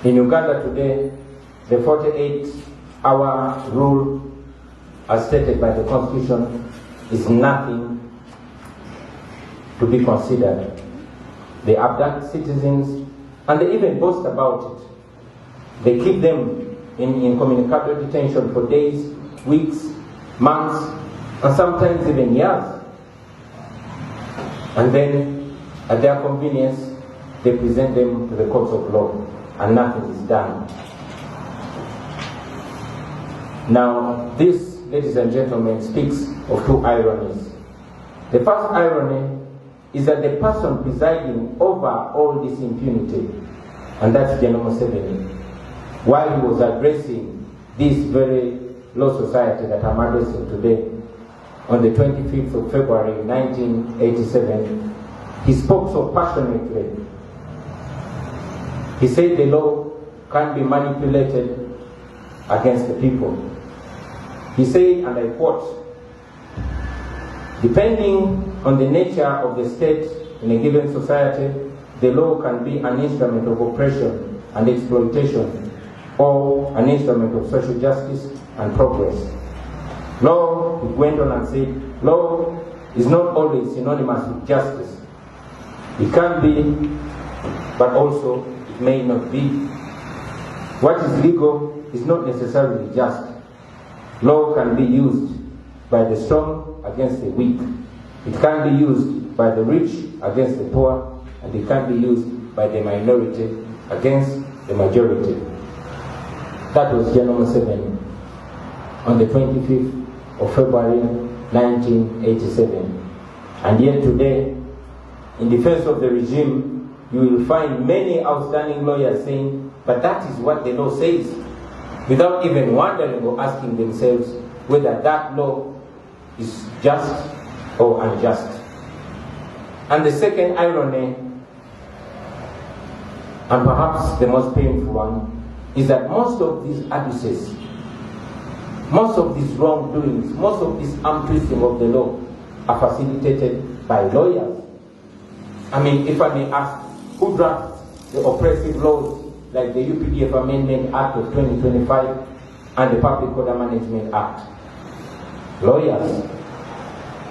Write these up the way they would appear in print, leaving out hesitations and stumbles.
In Uganda today, the 48-hour rule, as stated by the Constitution, is nothing to be considered. They abduct citizens and they even boast about it. They keep them in incommunicado detention for days, weeks, months, and sometimes even years. And then, at their convenience, they present them to the courts of law, and nothing is done. Now, this, ladies and gentlemen, speaks of two ironies. The first irony is that the person presiding over all this impunity, and that's General Museveni, while he was addressing this very law society that I'm addressing today, on the 25th of February 1987, he spoke so passionately. He said the law can't be manipulated against the people. He said, and I quote, "Depending on the nature of the state in a given society, the law can be an instrument of oppression and exploitation, or an instrument of social justice and progress. Law," he went on and said, "law is not always synonymous with justice. It can be, but also it may not be. What is legal is not necessarily just. Law can be used by the strong against the weak. It can be used by the rich against the poor, and it can be used by the minority against the majority." That was General Museveni on the 25th of February 1987. And yet today, in defense of the regime, you will find many outstanding lawyers saying, but that is what the law says, without even wondering or asking themselves whether that law is just or unjust. And the second irony, and perhaps the most painful one, is that most of these abuses, most of these wrongdoings, most of this arm twisting of the law are facilitated by lawyers. I mean, if I may ask, who drafts the oppressive laws like the UPDF Amendment Act of 2025 and the Public Order Management Act? Lawyers.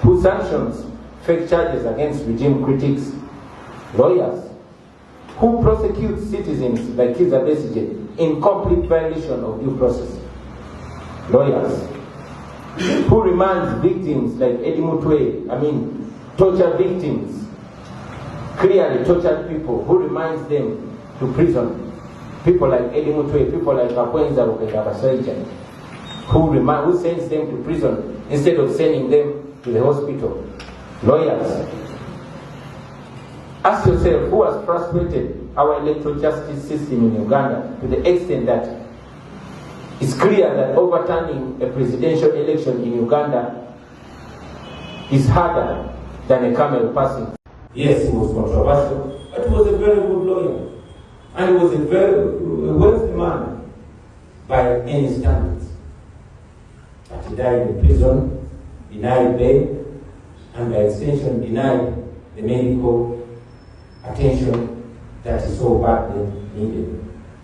Who sanctions fake charges against regime critics? Lawyers. Who prosecutes citizens like Kizza Besigye in complete violation of due process? Lawyers. Who remands victims like Eddie Mutwe, torture victims, clearly tortured people, who reminds them to prison? People like Eddie Mutwe, people like Kakwenza Rukendabasaicha, who sends them to prison instead of sending them to the hospital? Lawyers. Ask yourself, who has frustrated our electoral justice system in Uganda to the extent that it's clear that overturning a presidential election in Uganda is harder than a camel passing? Yes, he was controversial, but he was a very good lawyer. And he was a very wealthy man by any standards. But he died in prison, denied bail, and by extension denied the medical attention that he so badly needed.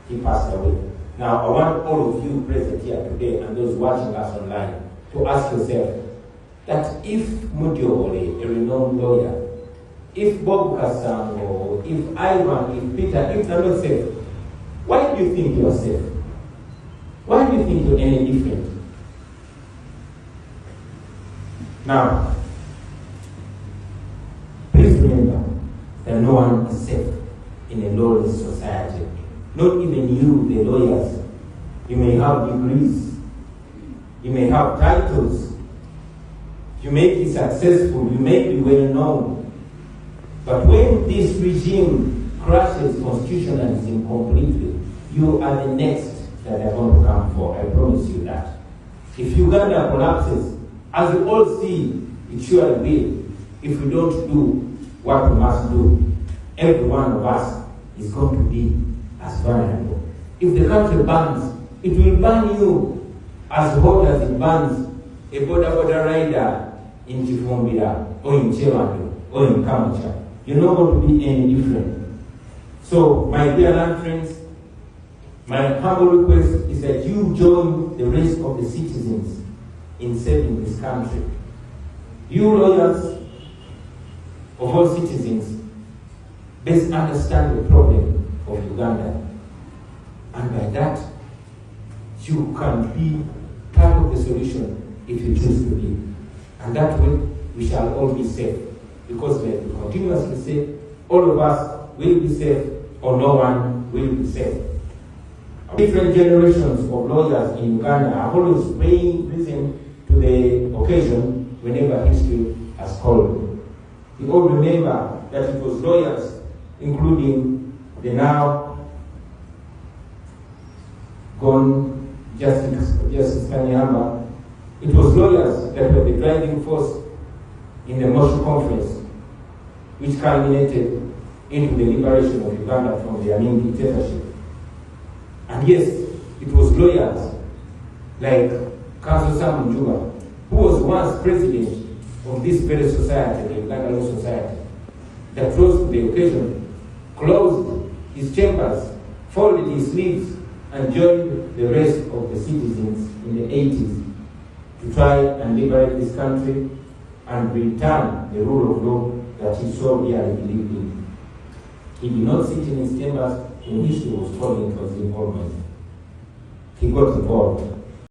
He passed away. Now, I want all of you present here today and those watching us online to ask yourself that if Mudiole, a renowned lawyer, if Bob Kasango, if Ivan, if Peter, if they're not safe, why do you think you're safe? Why do you think you're any different? Now, please remember that no one is safe in a lawless society. Not even you, the lawyers. You may have degrees. You may have titles. You may be successful. You may be well known. But when this regime crashes constitutionalism completely, you are the next that they're going to come for. I promise you that. If Uganda collapses, as we all see, it surely will. If we don't do what we must do, every one of us is going to be as vulnerable. If the country burns, it will burn you as hot as it burns a border rider in Chifumbira or in Chewando or in Kamucha. You're not going to be any different. So, my dear land friends, My humble request is that you join the rest of the citizens in saving this country. You lawyers of all citizens best understand the problem of Uganda. And by that, you can be part of the solution if you choose to be. And that way, we shall all be safe. Because when we continuously say, all of us will be safe, or no one will be safe. Different generations of lawyers in Uganda are always risen to the occasion whenever history has called. We all remember that it was lawyers, including the now gone Justice Kanyama. It was lawyers that were the driving force in the Moshu Conference, which culminated into the liberation of Uganda from the Amin dictatorship. And yes, it was lawyers like Council Sam Njuba, who was once president of this very society, the Uganda Law Society, that rose to the occasion, closed his chambers, folded his sleeves, and joined the rest of the citizens in the 80s to try and liberate this country and return the rule of law that he so dearly believed in. He did not sit in his chambers when history was falling into his involvement. He got involved.